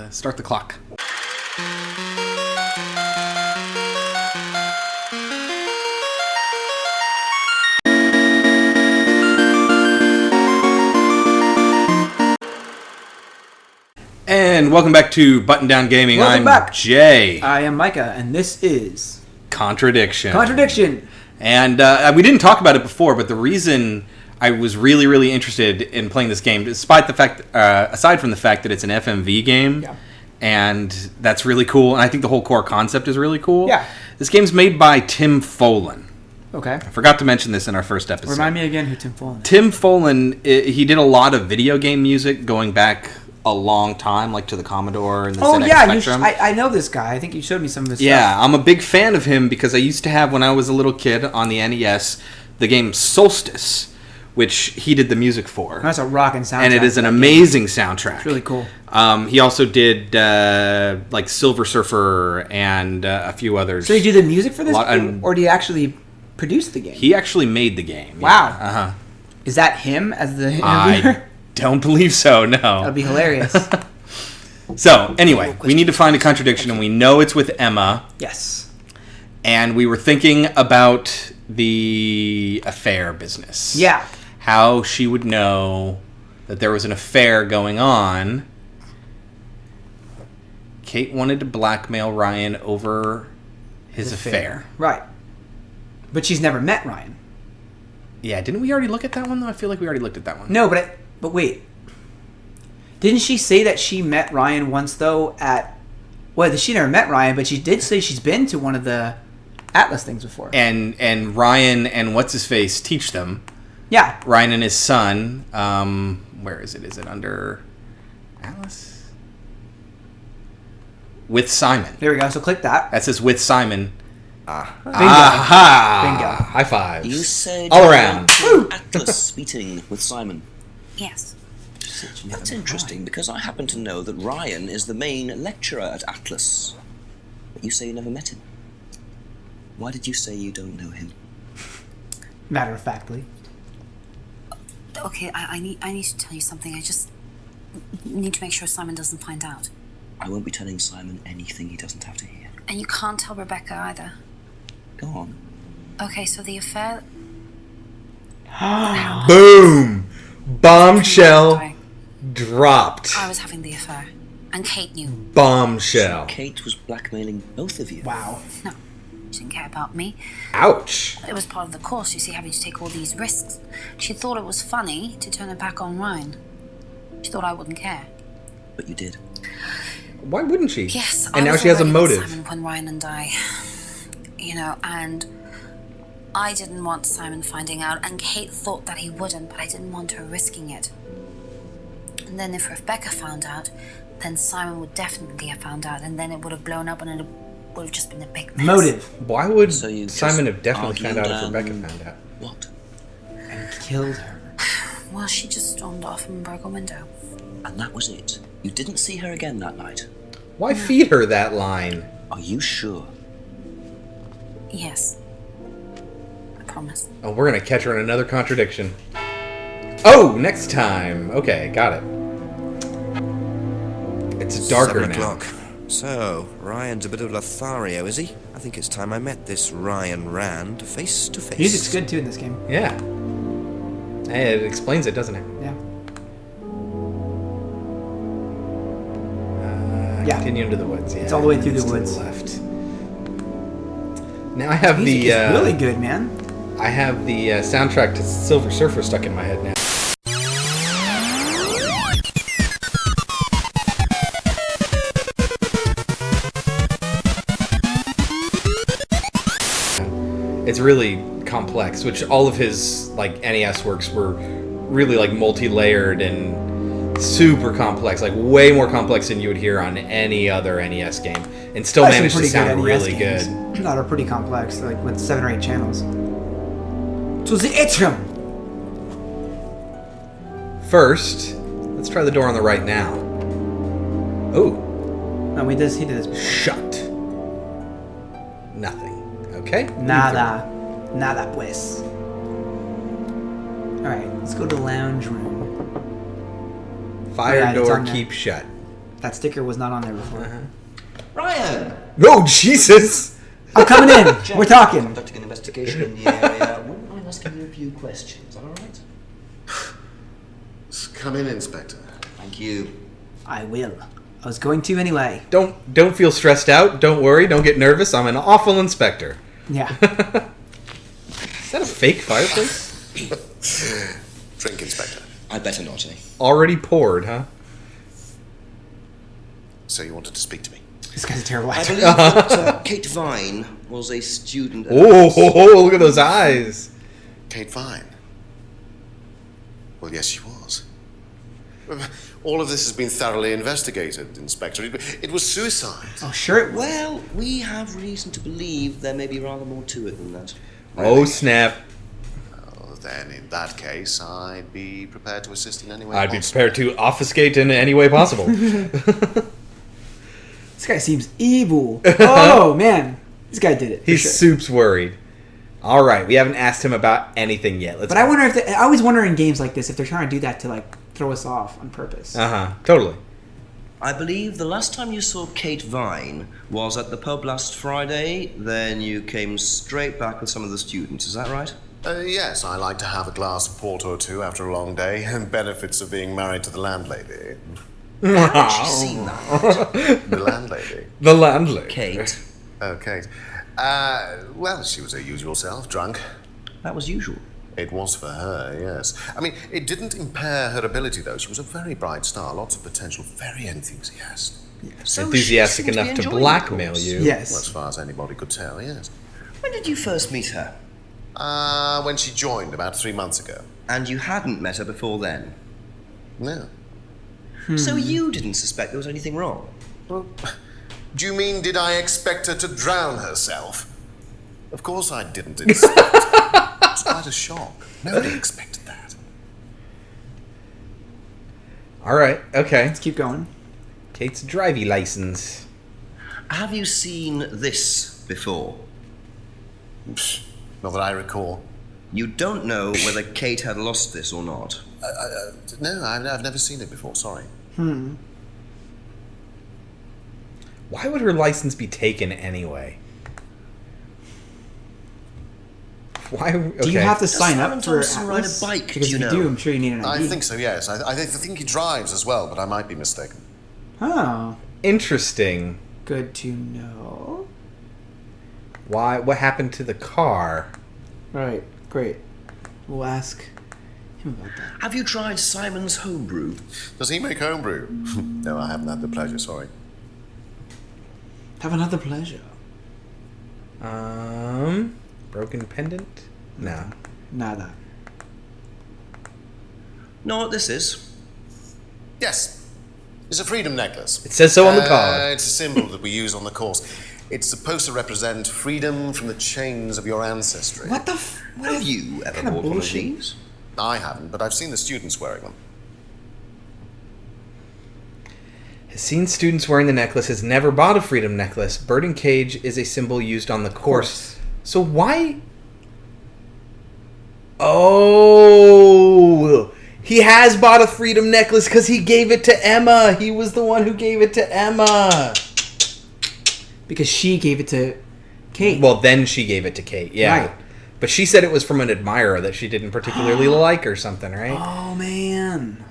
Start the clock. And welcome back to Button Down Gaming. I'm Jay. I am Micah, and this is Contradiction. And we didn't talk about it before, but the reason I was really interested in playing this game, despite the fact, aside from the fact that it's an FMV game, and that's really cool, and I think the whole core concept is really cool. Yeah. This game's made by Tim Follin. Okay. I forgot to mention this in our first episode. Remind me again who Tim Follin is. Tim Follin, he did a lot of video game music going back a long time, like to the Commodore and the ZX Spectrum. I know this guy. I think you showed me some of his stuff. Yeah, I'm a big fan of him because I used to have, when I was a little kid on the NES, the game Solstice, which he did the music for. That's a rockin' soundtrack. And it is an amazing soundtrack. It's really cool. He also did like Silver Surfer and a few others. So did you do the music for this game, or did he actually produce the game? He actually made the game. Wow. Yeah. Uh-huh. Is that him as the I don't believe so, no. That'd be hilarious. So, anyway, we need to find a contradiction, and we know it's with Emma. Yes. And we were thinking about the affair business. Yeah. How she would know that there was an affair going on. Kate wanted to blackmail Ryan over his affair. Right. But she's never met Ryan. Yeah, didn't we already look at that one, though? I feel like we already looked at that one. No, but wait. Didn't she say that she met Ryan once, though, at... Well, she never met Ryan, but she did say she's been to one of the Atlas things before. And Ryan and What's-His-Face teach them. Yeah. Ryan and his son. Where is it? Is it under Atlas? With Simon. There we go. So click that. That says with Simon. Bingo. Aha! Bingo. High fives. You said all around. Atlas meeting with Simon. Yes. That's interesting because I happen to know that Ryan is the main lecturer at Atlas. But you say you never met him. Why did you say you don't know him? Matter of factly. Okay, I need to tell you something. I just need to make sure Simon doesn't find out. I won't be telling Simon anything he doesn't have to hear. And you can't tell Rebecca either. Go on. Okay, so the affair... Boom! Bombshell dropped. I was having the affair. And Kate knew. Bombshell. So Kate was blackmailing both of you. Wow. No, she didn't care about me. Ouch. It was part of the course, you see, having to take all these risks. She thought it was funny to turn her back on Ryan. She thought I wouldn't care. But you did. Why wouldn't she? Yes, and now she has a motive. Simon when Ryan and I, and I didn't want Simon finding out, and Kate thought that he wouldn't, but I didn't want her risking it. And then if Rebecca found out, then Simon would definitely have found out, and then it would have blown up, and it would have just been a big mess. Motive. Why would So you Simon just have definitely found out if argued, Rebecca found out? What? And killed her. Well, she just stormed off and broke a window. And that was it. You didn't see her again that night. Why feed her that line? Are you sure? Yes. I promise. Oh, we're gonna catch her in another contradiction. Oh, next time. Okay, got it. It's darker 7 now. o'clock. So, Ryan's a bit of Lothario, is he? I think it's time I met this Ryan Rand face to face. Music's good, too, in this game. Yeah. Hey, it explains it, doesn't it? Yeah. Yeah. Continue into the woods. Yeah, It's all the way through the to woods. left. Now I have Music is really good, man. I have the soundtrack to Silver Surfer stuck in my head now. It's really complex, which all of his like NES works were really like multi-layered and super complex, like way more complex than you would hear on any other NES game, and still managed to sound really good. That are pretty complex, like with 7 or 8 channels. To the atrium. First, let's try the door on the right now. Oh, No, he did this before. shut. Nothing. Okay. Nada pues. Alright, let's go to the lounge room. Fire Yeah, it's door on there. keep shut. That sticker was not on there before. Ryan! Oh, Jesus! I'm coming in. We're talking. Conducting an investigation in the area. Wouldn't mind asking you a few questions. Is that all right? Come in, Inspector. Thank you. I will. I was going to anyway. Don't feel stressed out. Don't worry. Don't get nervous. I'm an awful inspector. Yeah. Is that a fake fireplace? Drink, Inspector. I'd better not, eh? Already poured, huh? So you wanted to speak to me? This guy's a terrible I actor. believe that Kate Vine was a student at Oh, look at those eyes. Kate Vine? Well, yes, she was. All of this has been thoroughly investigated, Inspector. It was suicide. Oh, sure it was. Well, we have reason to believe there may be rather more to it than that. Oh, snap. Well, then, in that case, I'd be prepared to assist in any way I'd be possible. prepared to obfuscate in any way possible. This guy seems evil. Oh, man. This guy did it. for He's sure. soups worried. All right, we haven't asked him about anything yet. But I wonder if I always wonder in games like this if they're trying to do that to like throw us off on purpose. Totally. I believe the last time you saw Kate Vine was at the pub last Friday. Then you came straight back with some of the students. Is that right? Yes, I like to have a glass of port or two after a long day, and benefits of being married to the landlady. Haven't you seen that? The landlady? The landlady. Kate. Oh, Kate. Well, she was her usual self, drunk. That was usual. It was for her, yes. I mean, it didn't impair her ability, though. She was a very bright star, lots of potential, very enthusiastic. So Enthusiastic she seems to be enough to enjoying it, blackmail of course. you. Well, as Yes. far as anybody could tell, yes. When did you first meet her? When she joined about 3 months ago. And you hadn't met her before then? No. So you didn't suspect there was anything wrong? Well, do you mean, did I expect her to drown herself? Of course I didn't expect it. It's quite a shock. Nobody expected that. All right, okay. Let's keep going. Kate's driving license. Have you seen this before? Not that I recall. You don't know whether Kate had lost this or not. No, I've never seen it before, sorry. Why would her license be taken anyway? Why? Okay. Do you have to Does sign Simon up for Thompson ride a Atlas? bike, Because do if you you know? do, I'm sure you need an ID. I think so, yes. I think he drives as well, but I might be mistaken. Oh, Interesting. good to know. Why? What happened to the car? Right, great. We'll ask him about that. Have you tried Simon's Homebrew? Does he make homebrew? No, I haven't had the pleasure, sorry. Have another pleasure. Broken pendant? No. Nada. Know what this is? Yes. It's a freedom necklace. It says so on the card. It's a symbol that we use on the course. It's supposed to represent freedom from the chains of your ancestry. What the Have you ever kind of bought one of bullshit? these? I haven't, but I've seen the students wearing them. Has seen students wearing the necklace, has never bought a freedom necklace. Bird and cage is a symbol used on the course. So why? Oh, he has bought a freedom necklace because he gave it to Emma. He was the one who gave it to Emma. Because she gave it to Kate. Well, then she gave it to Kate, yeah. Right. But she said it was from an admirer that she didn't particularly like or something, right? Oh, man.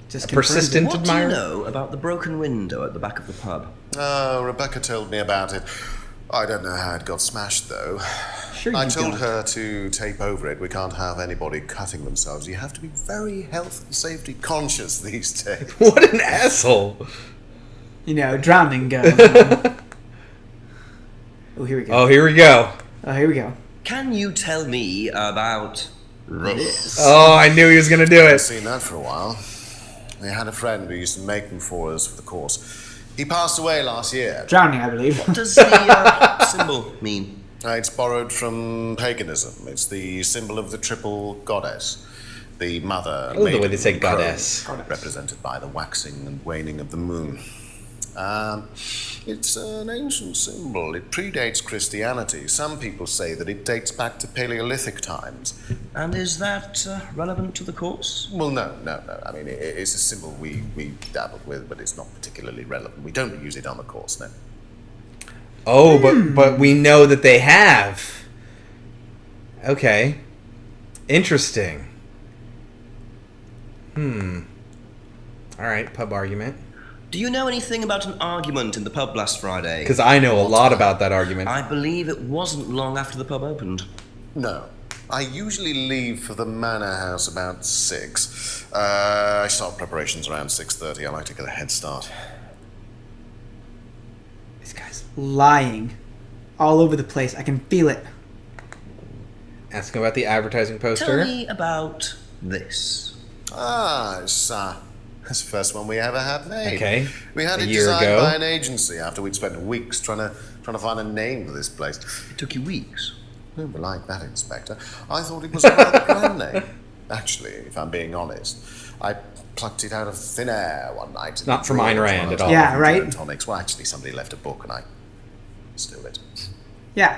Just A persistent- What admirer? do you know about the broken window at the back of the pub? Rebecca told me about it. I don't know how it got smashed, though. Sure I you told don't. her to tape over it. We can't have anybody cutting themselves. You have to be very health and safety conscious these days. What an asshole. You know, drowning gun. Oh, here we go. Oh, here we go. Oh, here we go. Can you tell me about this? Oh, I knew he was going to do I've it. seen that for a while. We had a friend who used to make them for us for the course. He passed away last year. Drowning, I believe. What does the symbol mean? It's borrowed from paganism. It's the symbol of the triple goddess. The mother. I love the way maiden, they say and crone, goddess. represented by the waxing and waning of the moon. It's an ancient symbol. It predates Christianity. Some people say that it dates back to Paleolithic times. And is that relevant to the course? Well, no. I mean, it's a symbol we dabbled with, but it's not particularly relevant. We don't use it on the course, no. Oh, but we know that they have. Okay. Interesting. All right, pub argument. Do you know anything about an argument in the pub last Friday? Because I know a lot about that argument. I believe it wasn't long after the pub opened. No. I usually leave for the manor house about 6. I start preparations around 6:30. I like to get a head start. This guy's lying all over the place. I can feel it. Ask him about the advertising poster. Tell me about this. It's the first one we ever had made. Okay. We had A it year designed ago. by an agency after we'd spent weeks trying to find a name for this place. It took you weeks. Don't be like that, Inspector. I thought it was a rather grand name. Actually, if I'm being honest, I plucked it out of thin air one night. Not from Ayn Rand at all. Yeah, right? Tonics. Well, actually, somebody left a book and I stole it. Yeah.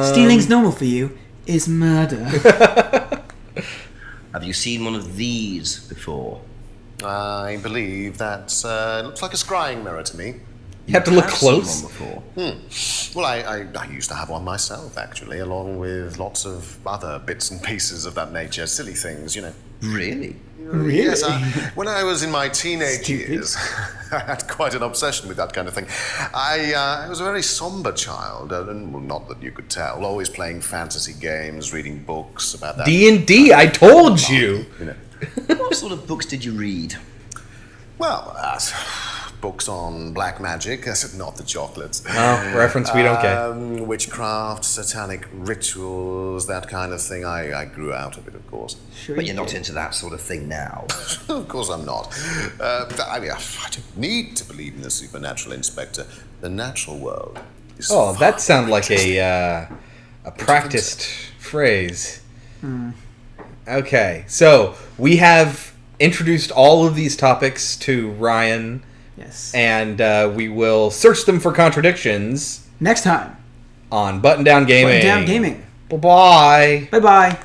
Stealing's normal for you is murder. Have you seen one of these before? I believe that looks like a scrying mirror to me. You have to look Have close. seen one before. Well, I used to have one myself, actually, along with lots of other bits and pieces of that nature. Silly things, you know. Really? Yes, when I was in my teenage years, I had quite an obsession with that kind of thing. I was a very somber child, and well, not that you could tell. Always playing fantasy games, reading books about that. D&D, I told you. You know. What sort of books did you read? Well, books on black magic, not the chocolates. Oh, reference we don't get. Witchcraft, satanic rituals, that kind of thing. I grew out of it, of course. Sure But you you're not did. into that sort of thing now. Of course I'm not. I mean, I don't need to believe in the supernatural, Inspector. The natural world is Oh, far that sounds more like a practiced phrase. Okay, so we have introduced all of these topics to Ryan, Yes. and we will search them for contradictions Next time, on Button Down Gaming. Button Down Gaming. Bye-bye. Bye-bye.